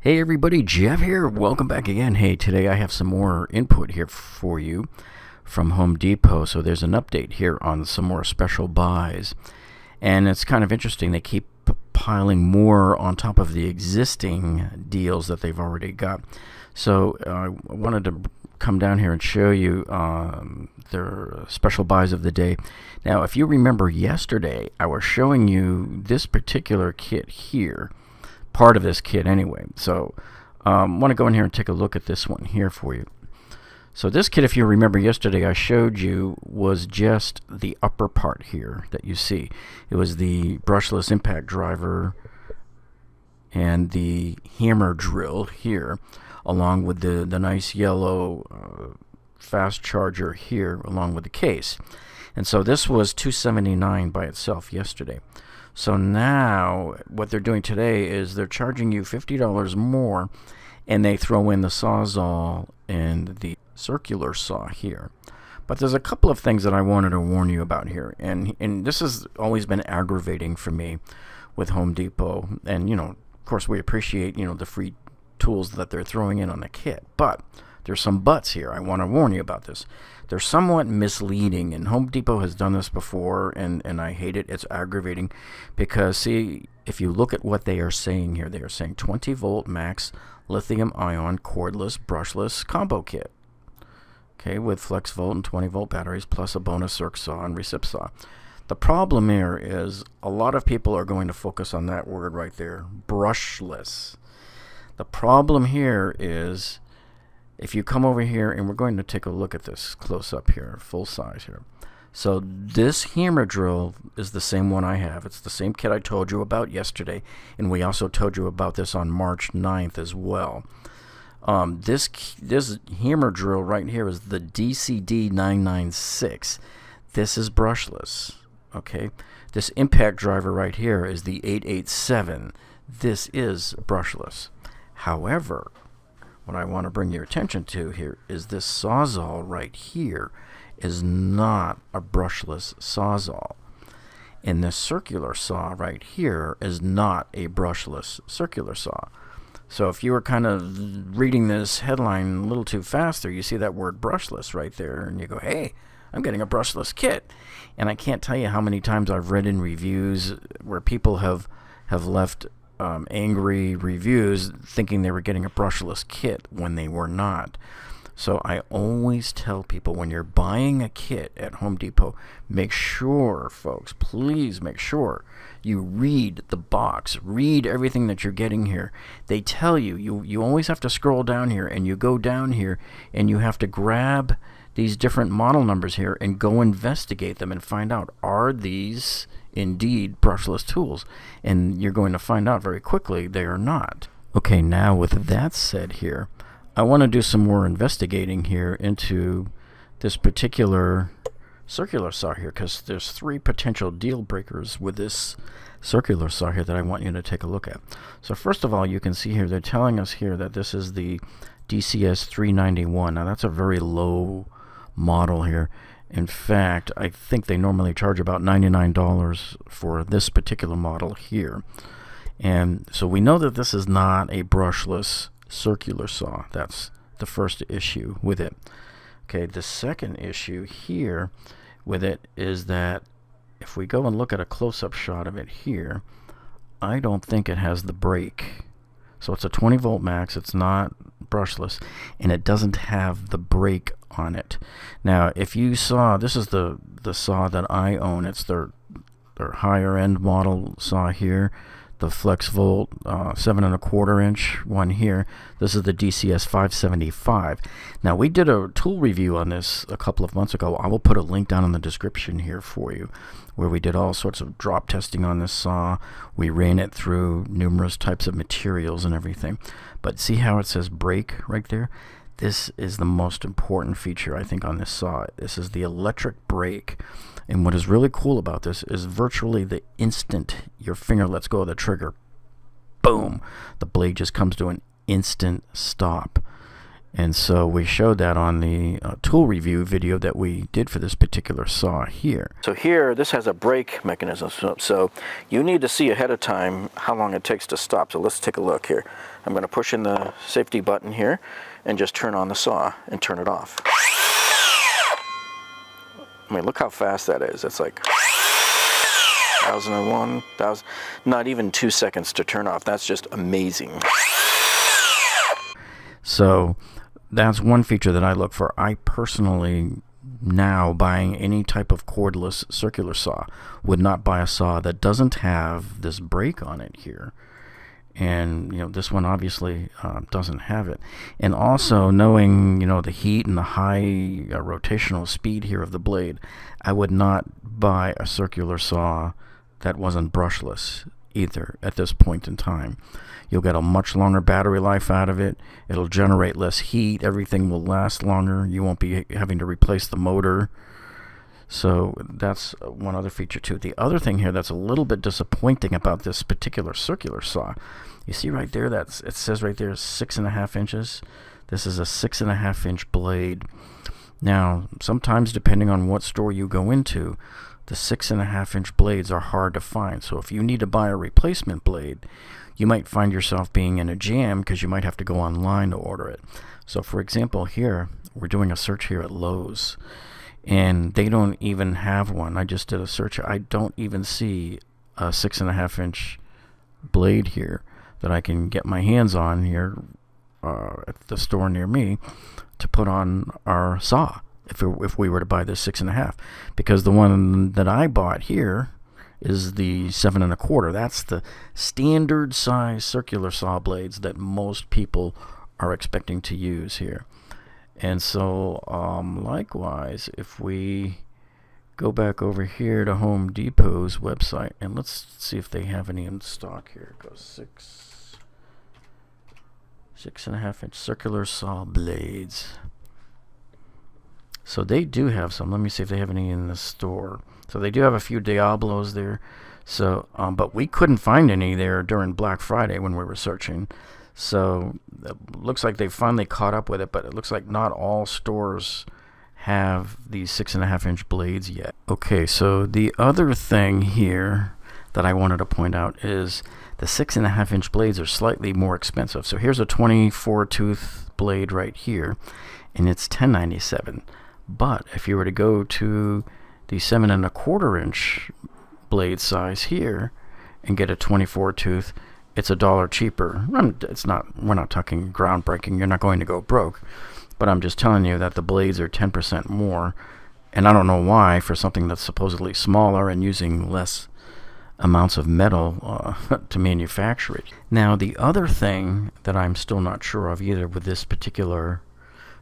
Hey everybody, Jeff here. Welcome back again. Hey, today I have some more input here for you from Home Depot. So there's an update here on some more special buys. And it's kind of interesting. They keep piling more on top of the existing deals that they've already got. So I wanted to come down here and show you their special buys of the day. Now, if you remember yesterday, I was showing you this particular kit here. Part of this kit anyway. So want to go in here and take a look at this one here for you. So this kit, if you remember yesterday, I showed you was just the upper part here that you see. It was the brushless impact driver and the hammer drill here, along with the nice yellow fast charger here, along with the case. And so this was $279 by itself yesterday. So now what they're doing today is they're charging you $50 more, and they throw in the Sawzall and the circular saw here. But there's a couple of things that I wanted to warn you about here, and this has always been aggravating for me with Home Depot. And of course we appreciate the free tools that they're throwing in on the kit, but there's some buts here. I want to warn you about this. They're somewhat misleading, and Home Depot has done this before, and I hate it. It's aggravating because, see, if you look at what they are saying here, they are saying 20 volt max lithium ion cordless brushless combo kit. Okay, with flex volt and 20 volt batteries plus a bonus circ saw and recip saw. The problem here is a lot of people are going to focus on that word right there, brushless. The problem here is, if you come over here, and we're going to take a look at this close up here, full size here. So this hammer drill is the same one I have. It's the same kit I told you about yesterday, and we also told you about this on March 9th as well. This hammer drill right here is the DCD 996. This is brushless. Okay, this impact driver right here is the 887. This is brushless. However, what I want to bring your attention to here is this Sawzall right here is not a brushless Sawzall. And this circular saw right here is not a brushless circular saw. So if you were kind of reading this headline a little too fast there, you see that word brushless right there, and you go, hey, I'm getting a brushless kit. And I can't tell you how many times I've read in reviews where people have left angry reviews thinking they were getting a brushless kit when they were not. So I always tell people, when you're buying a kit at Home Depot, make sure, folks, please make sure you read the box, read everything that you're getting here. They tell you, you always have to scroll down here, and you go down here and you have to grab these different model numbers here and go investigate them and find out, are these indeed brushless tools? And you're going to find out very quickly they are not. Okay, now with that said here, I want to do some more investigating here into this particular circular saw here, because there's 3 potential deal breakers with this circular saw here that I want you to take a look at. So first of all, you can see here they're telling us here that this is the DCS 391. Now that's a very low model here. In fact, I think they normally charge about $99 for this particular model here. And so we know that this is not a brushless circular saw. That's the first issue with it. Okay, the second issue here with it is that if we go and look at a close-up shot of it here, I don't think it has the brake. So it's a 20 volt max, it's not brushless, and it doesn't have the brake on it. Now, if you saw, this is the saw that I own. It's their higher end model saw here, the flex volt 7 1/4 inch one here. This is the DCS 575. Now, we did a tool review on this a couple of months ago. I will put a link down in the description here for you, where we did all sorts of drop testing on this saw. We ran it through numerous types of materials and everything. But see how it says brake right there? This is the most important feature, I think, on this saw. This is the electric brake. And what is really cool about this is virtually the instant your finger lets go of the trigger, boom, the blade just comes to an instant stop. And so we showed that on the tool review video that we did for this particular saw here. So here, this has a brake mechanism. So you need to see ahead of time how long it takes to stop. So let's take a look here. I'm going to push in the safety button here and just turn on the saw and turn it off. I mean, look how fast that is. It's like 1001, 1000, not even 2 seconds to turn off. That's just amazing. So that's one feature that I look for. I personally, now buying any type of cordless circular saw, would not buy a saw that doesn't have this brake on it here. And, you know, this one obviously doesn't have it. And also, knowing, you know, the heat and the high rotational speed here of the blade, I would not buy a circular saw that wasn't brushless either at this point in time. You'll get a much longer battery life out of it. It'll generate less heat. Everything will last longer. You won't be having to replace the motor. So that's one other feature too. The other thing here that's a little bit disappointing about this particular circular saw, you see right there, it says right there 6.5 inches. This is a 6.5 inch blade. Now, sometimes depending on what store you go into, the 6.5 inch blades are hard to find. So if you need to buy a replacement blade, you might find yourself being in a jam because you might have to go online to order it. So for example, here, we're doing a search here at Lowe's, and they don't even have one. I just did a search. I don't even see a 6.5 inch blade here that I can get my hands on here at the store near me to put on our saw if we were to buy this 6.5, because the one that I bought here is the 7.25. That's the standard size circular saw blades that most people are expecting to use here. And so likewise, if we go back over here to Home Depot's website, and let's see if they have any in stock here. It goes 6.5 inch circular saw blades. So they do have some. Let me see if they have any in the store. So they do have a few Diablos there. So, but we couldn't find any there during Black Friday when we were searching. So it looks like they finally caught up with it, but it looks like not all stores have these 6.5 inch blades yet. Okay, so the other thing here that I wanted to point out is the 6.5 inch blades are slightly more expensive. So here's a 24 tooth blade right here, and it's $10.97. But if you were to go to the 7.25 inch blade size here and get a 24 tooth, it's $1 cheaper. It's not, we're not talking groundbreaking. You're not going to go broke, but I'm just telling you that the blades are 10% more, and I don't know why for something that's supposedly smaller and using less amounts of metal to manufacture it. Now, the other thing that I'm still not sure of either with this particular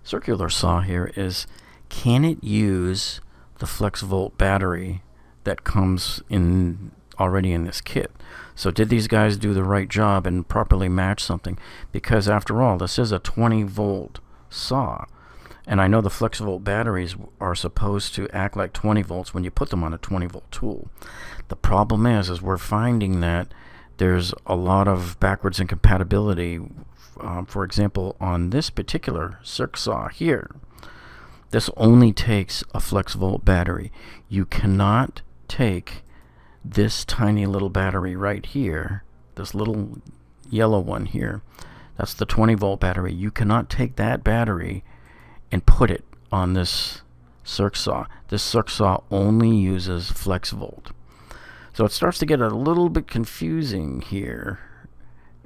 circular saw here is, can it use the flex volt battery that comes in already in this kit? So did these guys do the right job and properly match something? Because after all, this is a 20 volt saw, and I know the flex volt batteries are supposed to act like 20 volts when you put them on a 20 volt tool. The problem is we're finding that there's a lot of backwards incompatibility. For example, on this particular circ saw here, this only takes a flex volt battery. You cannot take this tiny little battery right here, this little yellow one here, that's the 20 volt battery. You cannot take that battery and put it on this circ saw. This circ saw only uses flex volt. So it starts to get a little bit confusing here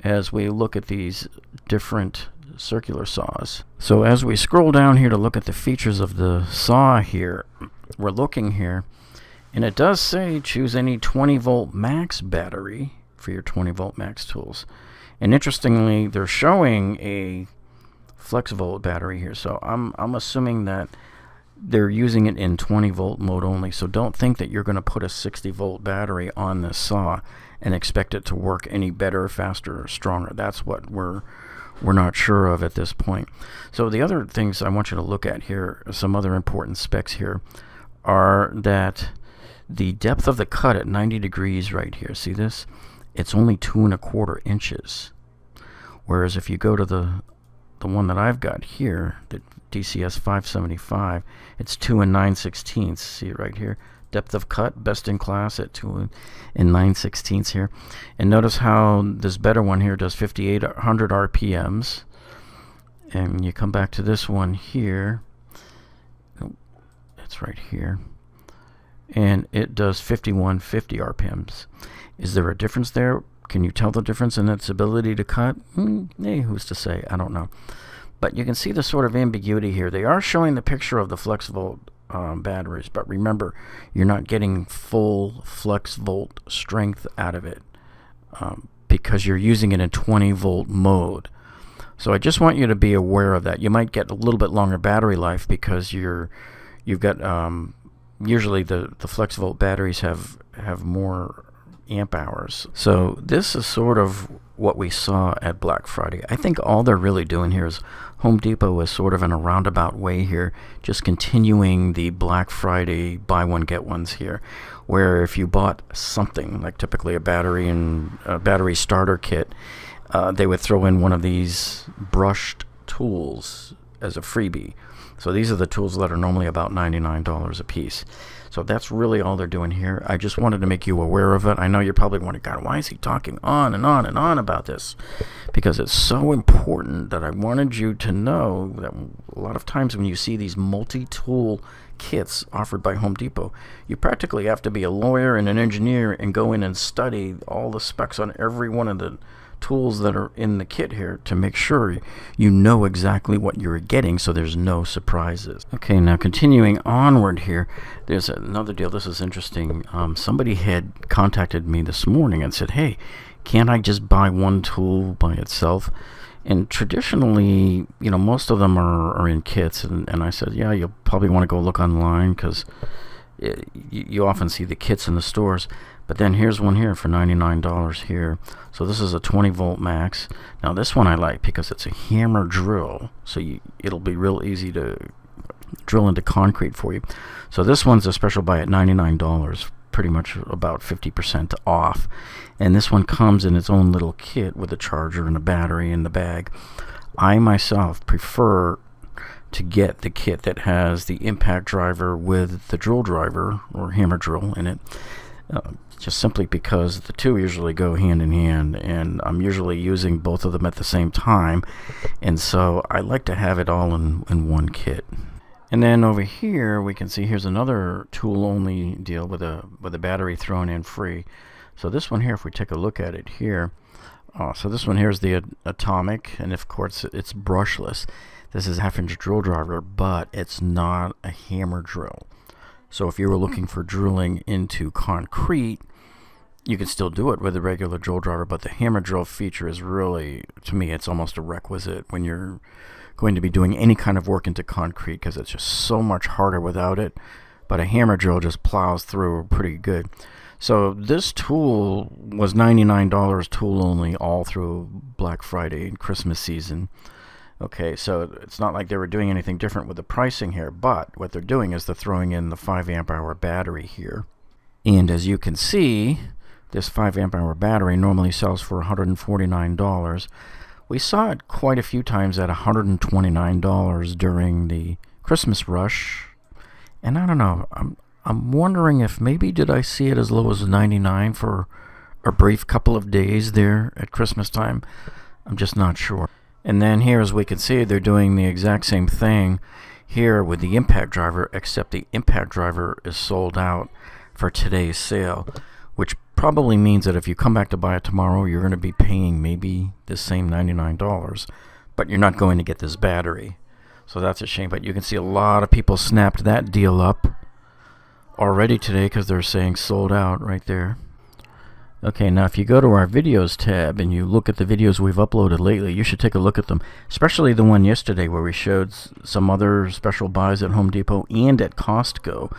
as we look at these different circular saws. So as we scroll down here to look at the features of the saw here, we're looking here, and it does say choose any 20 volt max battery for your 20 volt max tools. And interestingly, they're showing a flex volt battery here, so I'm assuming that they're using it in 20 volt mode only. So don't think that you're going to put a 60 volt battery on this saw and expect it to work any better, faster, or stronger. That's what we're not sure of at this point. So the other things I want you to look at here, some other important specs here, are that the depth of the cut at 90 degrees right here, see this? It's only 2.25 inches. Whereas if you go to the the one that I've got here, the DCS 575, it's 2 9/16. See it right here. Depth of cut, best in class at 2 9/16 here. And notice how this better one here does 5,800 RPMs. And you come back to this one here. Oh, it's right here. And it does 5,150 RPMs. Is there a difference there? Can you tell the difference in its ability to cut? Hey, who's to say? I don't know. But you can see the sort of ambiguity here. They are showing the picture of the flex volt batteries, but remember, you're not getting full flex volt strength out of it because you're using it in 20 volt mode. So I just want you to be aware of that. You might get a little bit longer battery life because you've got usually the flex volt batteries have more amp hours. So this is sort of what we saw at Black Friday. I think all they're really doing here is Home Depot is sort of in a roundabout way here, just continuing the Black Friday buy one get ones here, where if you bought something like typically a battery and a battery starter kit, they would throw in one of these brushed tools as a freebie. So these are the tools that are normally about $99 a piece. So that's really all they're doing here. I just wanted to make you aware of it. I know you're probably wondering, God, why is he talking on and on and on about this? Because it's so important that I wanted you to know that a lot of times when you see these multi-tool kits offered by Home Depot, you practically have to be a lawyer and an engineer and go in and study all the specs on every one of the tools that are in the kit here to make sure you know exactly what you're getting so there's no surprises. Okay, now continuing onward here, there's another deal. This is interesting. Somebody had contacted me this morning and said, hey, can't I just buy one tool by itself? And traditionally, you know, most of them are in kits, and I said, yeah, you'll probably want to go look online because you often see the kits in the stores. But then here's one here for $99 here. So this is a 20 volt max. Now this one I like because it's a hammer drill, so it'll be real easy to drill into concrete for you. So this one's a special buy at $99, pretty much about 50% off. And this one comes in its own little kit with a charger and a battery in the bag. I myself prefer to get the kit that has the impact driver with the drill driver or hammer drill in it. Just simply because the two usually go hand in hand, and I'm usually using both of them at the same time, and so I like to have it all in one kit. And then over here we can see here's another tool only deal with a battery thrown in free. So this one here, if we take a look at it here, so this one here is the Atomic, and of course it's brushless. This is a 1/2-inch drill driver, but it's not a hammer drill. So if you were looking for drilling into concrete, you can still do it with a regular drill driver, but the hammer drill feature is really, to me, it's almost a requisite when you're going to be doing any kind of work into concrete because it's just so much harder without it. But a hammer drill just plows through pretty good. So this tool was $99 tool only all through Black Friday and Christmas season. Okay, so it's not like they were doing anything different with the pricing here, but what they're doing is they're throwing in the 5 amp hour battery here. And as you can see, this 5 amp hour battery normally sells for $149. We saw it quite a few times at $129 during the Christmas rush. And I don't know, I'm wondering if maybe did I see it as low as $99 for a brief couple of days there at Christmas time? I'm just not sure. And then here, as we can see, they're doing the exact same thing here with the impact driver, except the impact driver is sold out for today's sale, which probably means that if you come back to buy it tomorrow, you're going to be paying maybe the same $99, but you're not going to get this battery. So that's a shame, but you can see a lot of people snapped that deal up already today because they're saying sold out right there. Okay, now if you go to our videos tab and you look at the videos we've uploaded lately, you should take a look at them, especially the one yesterday where we showed some other special buys at Home Depot and at Costco,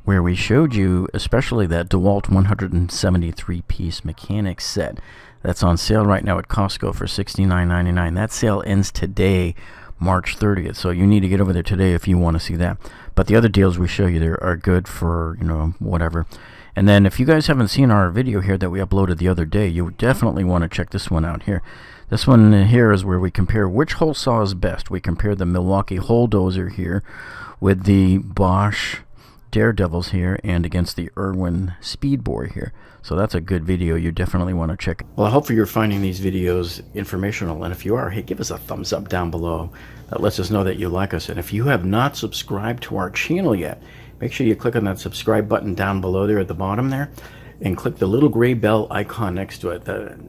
where we showed you especially that Dewalt 173-piece mechanic set that's on sale right now at Costco for $69.99. That sale ends today, March 30th, so you need to get over there today if you want to see that. But the other deals we show you there are good for, you know, whatever. And then if you guys haven't seen our video here that we uploaded the other day, you definitely want to check this one out here. This one here is where we compare which hole saw is best. We compare the Milwaukee hole dozer here with the Bosch Daredevils here and against the Irwin speed bore here. So that's a good video. You definitely want to check it. Well, hopefully you're finding these videos informational, and if you are, hey, give us a thumbs up down below. That lets us know that you like us. And if you have not subscribed to our channel yet, make sure you click on that subscribe button down below there at the bottom there, and click the little gray bell icon next to it.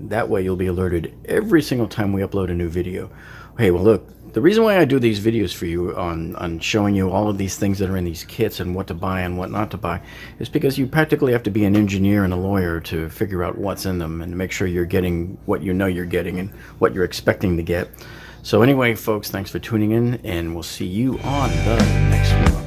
That way you'll be alerted every single time we upload a new video. Hey, well look, the reason why I do these videos for you on showing you all of these things that are in these kits and what to buy and what not to buy is because you practically have to be an engineer and a lawyer to figure out what's in them and make sure you're getting what you know you're getting and what you're expecting to get. So anyway, folks, thanks for tuning in, and we'll see you on the next one.